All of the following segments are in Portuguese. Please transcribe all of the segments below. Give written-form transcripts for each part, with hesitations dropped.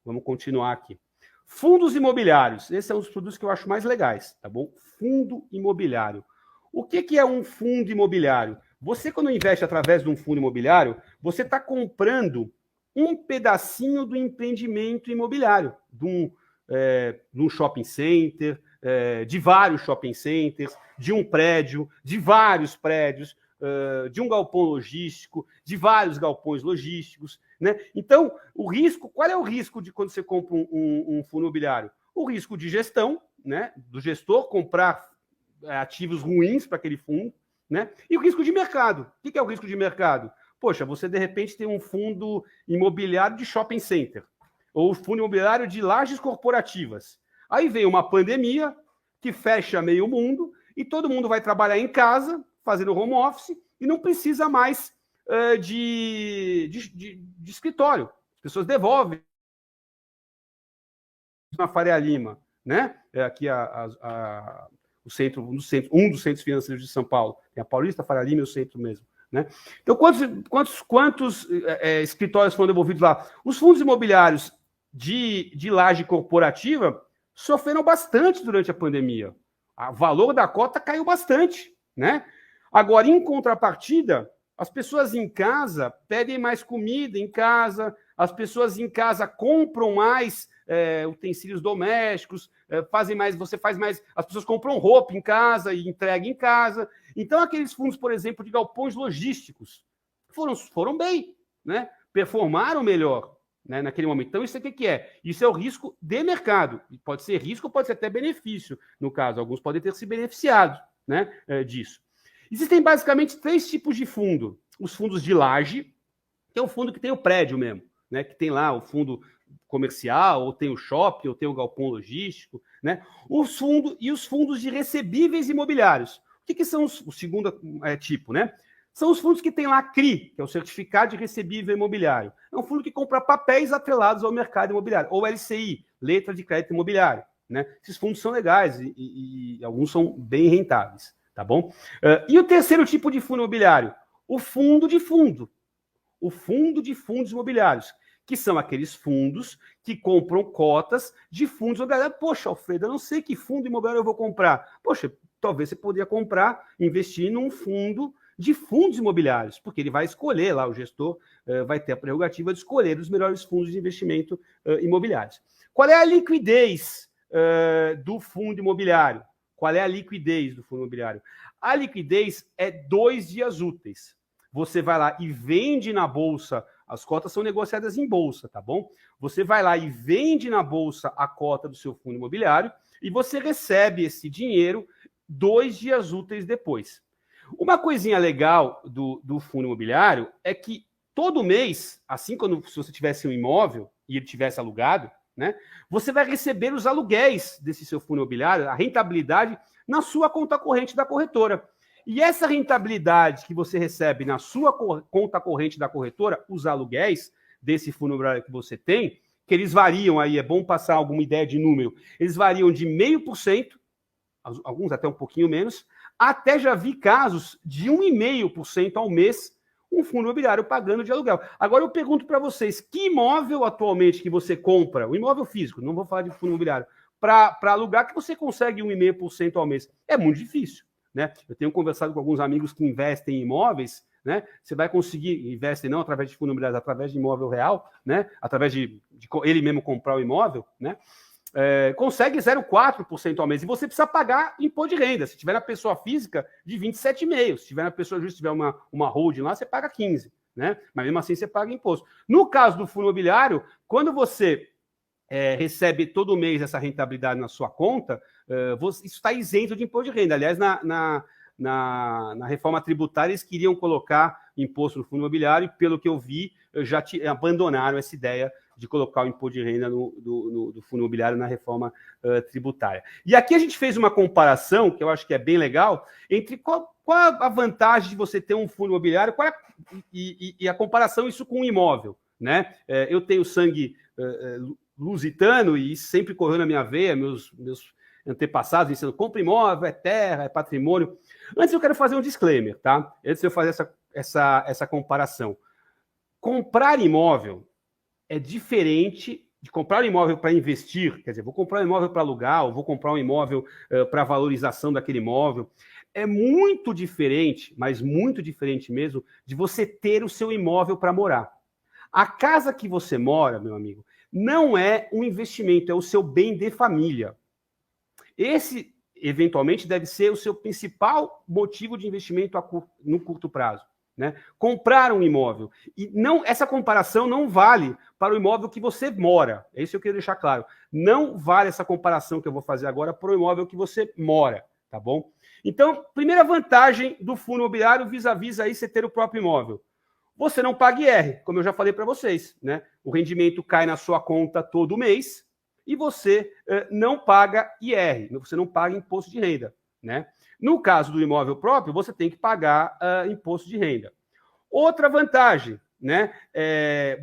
Vamos continuar aqui. Fundos imobiliários. Esse é um dos produtos que eu acho mais legais, tá bom? Fundo imobiliário. O que é um fundo imobiliário? Você, quando investe através de um fundo imobiliário, você está comprando um pedacinho do empreendimento imobiliário, de um shopping center, de vários shopping centers, de um prédio, de vários prédios, de um galpão logístico, de vários galpões logísticos, né? Então, o risco, qual é o risco de quando você compra um fundo imobiliário? O risco de gestão, né? Do gestor comprar ativos ruins para aquele fundo, né? E o risco de mercado. O que é o risco de mercado? Poxa, você de repente tem um fundo imobiliário de shopping center, ou fundo imobiliário de lajes corporativas. Aí vem uma pandemia que fecha meio mundo e todo mundo vai trabalhar em casa, fazendo home office, e não precisa mais de escritório. As pessoas devolvem na Faria Lima, né? Aqui o centro, um dos centros financeiros de São Paulo. Tem a Paulista, a Faria Lima e o centro mesmo. Né? Então, quantos escritórios foram devolvidos lá? Os fundos imobiliários de laje corporativa sofreram bastante durante a pandemia. O valor da cota caiu bastante. Né? Agora, em contrapartida, as pessoas em casa pedem mais comida em casa, as pessoas em casa compram mais utensílios domésticos, você faz mais, as pessoas compram roupa em casa e entregam em casa. Então, aqueles fundos, por exemplo, de galpões logísticos foram bem, né? Performaram melhor, né, naquele momento. Então, isso aqui que é? Isso é o risco de mercado. Pode ser risco, pode ser até benefício, no caso. Alguns podem ter se beneficiado, né, disso. Existem basicamente 3 tipos de fundo. Os fundos de laje, que é o fundo que tem o prédio mesmo, né, que tem lá o fundo comercial, ou tem o shopping, ou tem o galpão logístico, né? Os fundos de recebíveis imobiliários. O que são o segundo tipo, né? São os fundos que tem lá CRI, que é o Certificado de Recebível Imobiliário. É um fundo que compra papéis atrelados ao mercado imobiliário, ou LCI, Letra de Crédito Imobiliário, né? Esses fundos são legais e alguns são bem rentáveis, tá bom? E o terceiro tipo de fundo imobiliário? O fundo de fundo. O fundo de fundos imobiliários, que são aqueles fundos que compram cotas de fundos imobiliários. Poxa, Alfredo, eu não sei que fundo imobiliário eu vou comprar. Poxa, talvez você poderia investir num fundo de fundos imobiliários, porque ele vai escolher lá, o gestor vai ter a prerrogativa de escolher os melhores fundos de investimento imobiliários. Qual é a liquidez do fundo imobiliário? Qual é a liquidez do fundo imobiliário? A liquidez é 2 dias úteis. Você vai lá e vende na bolsa, as cotas são negociadas em bolsa, tá bom? Você vai lá e vende na bolsa a cota do seu fundo imobiliário e você recebe esse dinheiro 2 dias úteis depois. Uma coisinha legal do fundo imobiliário é que todo mês, assim se você tivesse um imóvel e ele tivesse alugado, né, você vai receber os aluguéis desse seu fundo imobiliário, a rentabilidade, na sua conta corrente da corretora. E essa rentabilidade que você recebe na sua conta corrente da corretora, os aluguéis desse fundo imobiliário que você tem, que eles variam aí, é bom passar alguma ideia de número, eles variam de 0,5%, alguns até um pouquinho menos, até já vi casos de 1,5% ao mês, um fundo imobiliário pagando de aluguel. Agora eu pergunto para vocês, que imóvel atualmente que você compra, o imóvel físico, não vou falar de fundo imobiliário, para alugar que você consegue 1,5% ao mês? É muito difícil. Né? Eu tenho conversado com alguns amigos que investem em imóveis, né? Você vai conseguir, investem não através de fundo imobiliário, através de imóvel real, né? Através de ele mesmo comprar o imóvel, né? Consegue 0,4% ao mês. E você precisa pagar imposto de renda. Se tiver na pessoa física, de 27,5%. Se tiver na pessoa jurídica, se tiver uma holding lá, você paga 15%. Né? Mas mesmo assim você paga imposto. No caso do fundo imobiliário, quando você recebe todo mês essa rentabilidade na sua conta, isso está isento de imposto de renda. Aliás, na reforma tributária, eles queriam colocar imposto no fundo imobiliário e, pelo que eu vi, já abandonaram essa ideia de colocar o imposto de renda do fundo imobiliário na reforma tributária. E aqui a gente fez uma comparação, que eu acho que é bem legal, entre qual a vantagem de você ter um fundo imobiliário e a comparação isso com um imóvel. Né? Eu tenho sangue lusitano e isso sempre correu na minha veia, meus antepassados dizendo, compra imóvel, é terra, é patrimônio. Antes eu quero fazer um disclaimer, tá? Antes de eu fazer essa comparação. Comprar imóvel é diferente comprar um imóvel para investir, quer dizer, vou comprar um imóvel para alugar, ou vou comprar um imóvel para valorização daquele imóvel, é muito diferente, mas muito diferente mesmo, de você ter o seu imóvel para morar. A casa que você mora, meu amigo, não é um investimento, é o seu bem de família. Esse, eventualmente, deve ser o seu principal motivo de investimento no curto prazo. Né? Comprar um imóvel. E não, essa comparação não vale para o imóvel que você mora. É isso que eu queria deixar claro. Não vale essa comparação que eu vou fazer agora para o imóvel que você mora, tá bom? Então, primeira vantagem do fundo imobiliário vis-à-vis aí você ter o próprio imóvel. Você não paga IR, como eu já falei para vocês, né? O rendimento cai na sua conta todo mês e você não paga IR, você não paga imposto de renda, né? No caso do imóvel próprio, você tem que pagar imposto de renda. Outra vantagem, né?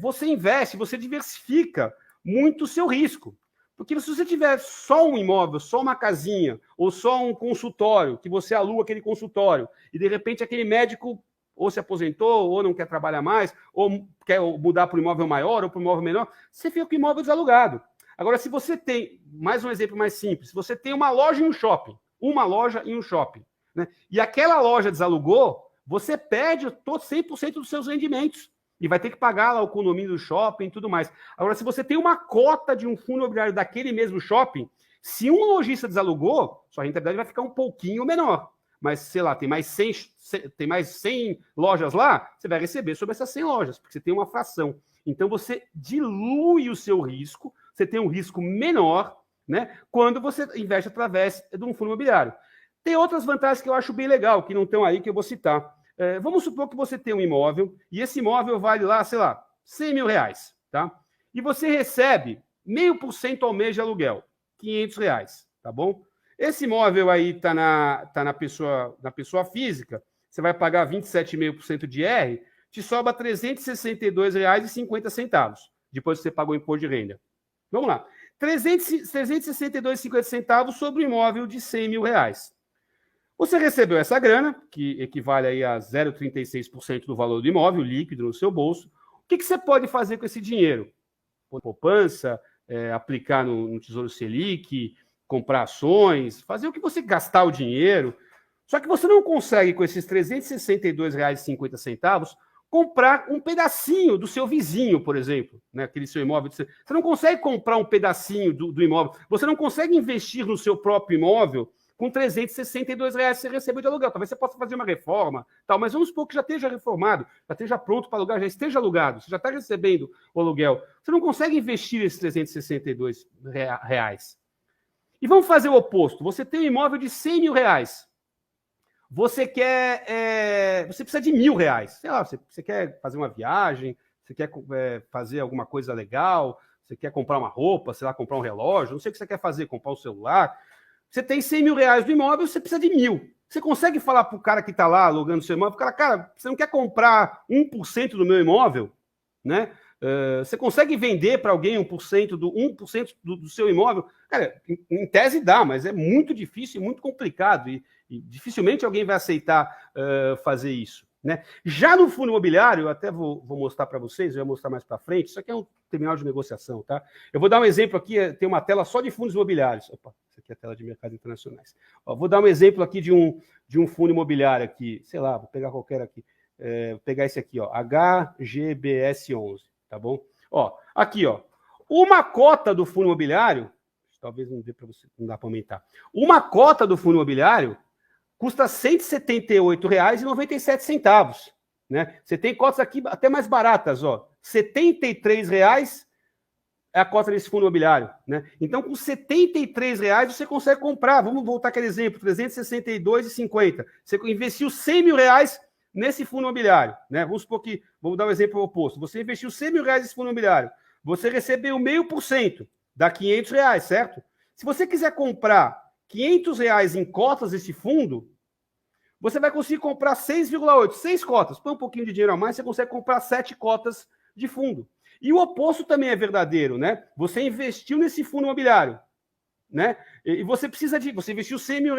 Você investe, você diversifica muito o seu risco. Porque se você tiver só um imóvel, só uma casinha, ou só um consultório, que você aluga aquele consultório, e de repente aquele médico ou se aposentou, ou não quer trabalhar mais, ou quer mudar para um imóvel maior ou para um imóvel menor, você fica com o imóvel desalugado. Agora, se você tem, mais um exemplo mais simples, se você tem uma loja em um shopping, né? E aquela loja desalugou, você perde 100% dos seus rendimentos. E vai ter que pagar lá o condomínio do shopping e tudo mais. Agora, se você tem uma cota de um fundo imobiliário daquele mesmo shopping, se um lojista desalugou, sua rentabilidade vai ficar um pouquinho menor. Mas, sei lá, tem mais 100 lojas lá, você vai receber sobre essas 100 lojas, porque você tem uma fração. Então, você dilui o seu risco, você tem um risco menor, né, quando você investe através de um fundo imobiliário. Tem outras vantagens que eu acho bem legal, que não estão aí, que eu vou citar. Vamos supor que você tem um imóvel, e esse imóvel vale lá, sei lá, 100 mil reais, tá? E você recebe 0,5% ao mês de aluguel, 500 reais, tá bom? Esse imóvel aí tá na pessoa física, você vai pagar 27,5% de IR, te sobra R$ 362,50, depois que você pagou o imposto de renda. Vamos lá. R$ 362,50 sobre o imóvel de 100 mil reais. Você recebeu essa grana, que equivale aí a 0,36% do valor do imóvel líquido no seu bolso. O que você pode fazer com esse dinheiro? Poupança, aplicar no Tesouro Selic, comprar ações, fazer o que você gastar o dinheiro. Só que você não consegue, com esses R$ 362,50, comprar um pedacinho do seu vizinho, por exemplo, né? Aquele seu imóvel. Você não consegue comprar um pedacinho do imóvel. Você não consegue investir no seu próprio imóvel com R$ 362 que você recebeu de aluguel. Talvez você possa fazer uma reforma, tal, mas vamos supor que já esteja reformado, já esteja pronto para alugar, já esteja alugado, você já está recebendo o aluguel. Você não consegue investir esses R$ 362. E vamos fazer o oposto. Você tem um imóvel de 100 mil reais. Você precisa de R$ 1.000. Sei lá, você quer fazer uma viagem, você quer fazer alguma coisa legal, você quer comprar uma roupa, sei lá, comprar um relógio, não sei o que você quer fazer, comprar um celular. Você tem 100 mil reais do imóvel, você precisa de 1.000. Você consegue falar para o cara que está lá alugando seu imóvel, cara, você não quer comprar 1% do meu imóvel? Né? Você consegue vender para alguém 1% do seu imóvel? Cara, em tese dá, mas é muito difícil e muito complicado. E dificilmente alguém vai aceitar fazer isso. Né? Já no fundo imobiliário, eu até vou mostrar para vocês, eu vou mostrar mais para frente, isso aqui é um terminal de negociação, tá? Eu vou dar um exemplo aqui, tem uma tela só de fundos imobiliários. Opa, isso aqui é a tela de mercados internacionais. Vou dar um exemplo aqui de um fundo imobiliário aqui, sei lá, vou pegar qualquer aqui, vou pegar esse aqui, HGBS11, tá bom? Aqui, uma cota do fundo imobiliário, talvez não dê para você, não dá para aumentar, uma cota do fundo imobiliário custa R$ 178,97, né? Você tem cotas aqui até mais baratas, R$ 73 é a cota desse fundo imobiliário, né? Então, com R$ 73 você consegue comprar. Vamos voltar aquele exemplo, R$ 362,50. Você investiu R$ 100 mil nesse fundo imobiliário, né? Vamos dar um exemplo oposto. Você investiu R$ 100 mil nesse fundo imobiliário. Você recebeu 0,5%, dá R$ 500, certo? Se você quiser comprar R$ 500 em cotas desse fundo, você vai conseguir comprar 6,8, 6 cotas. Põe um pouquinho de dinheiro a mais, você consegue comprar 7 cotas de fundo. E o oposto também é verdadeiro, né? Você investiu nesse fundo imobiliário, né? E você investiu R$ 100 mil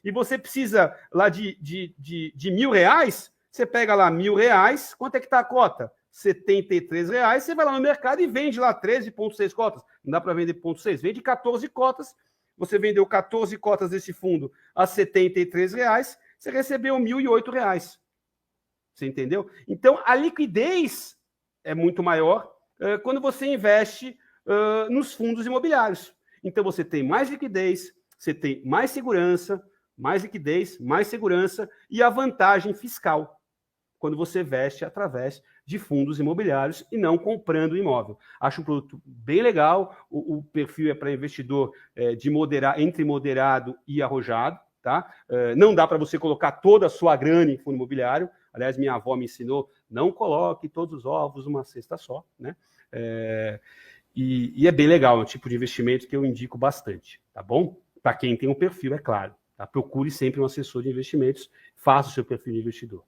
e você precisa lá de R$ 1.000, você pega lá R$ 1.000, quanto é que está a cota? R$73, você vai lá no mercado e vende lá 13,6 cotas. Não dá para vender 0,6, vende 14 cotas. Você vendeu 14 cotas desse fundo a R$73, você recebeu R$1.008. Você entendeu? Então, a liquidez é muito maior quando você investe nos fundos imobiliários. Então, você tem mais liquidez, você tem mais segurança, mais liquidez, mais segurança e a vantagem fiscal quando você investe através de fundos imobiliários e não comprando imóvel. Acho um produto bem legal, o perfil é para investidor entre moderado e arrojado, tá? Não dá para você colocar toda a sua grana em fundo imobiliário. Aliás, minha avó me ensinou, não coloque todos os ovos numa cesta só, né? E é bem legal, é um tipo de investimento que eu indico bastante, tá bom? Para quem tem um perfil, é claro. Tá? Procure sempre um assessor de investimentos, faça o seu perfil de investidor.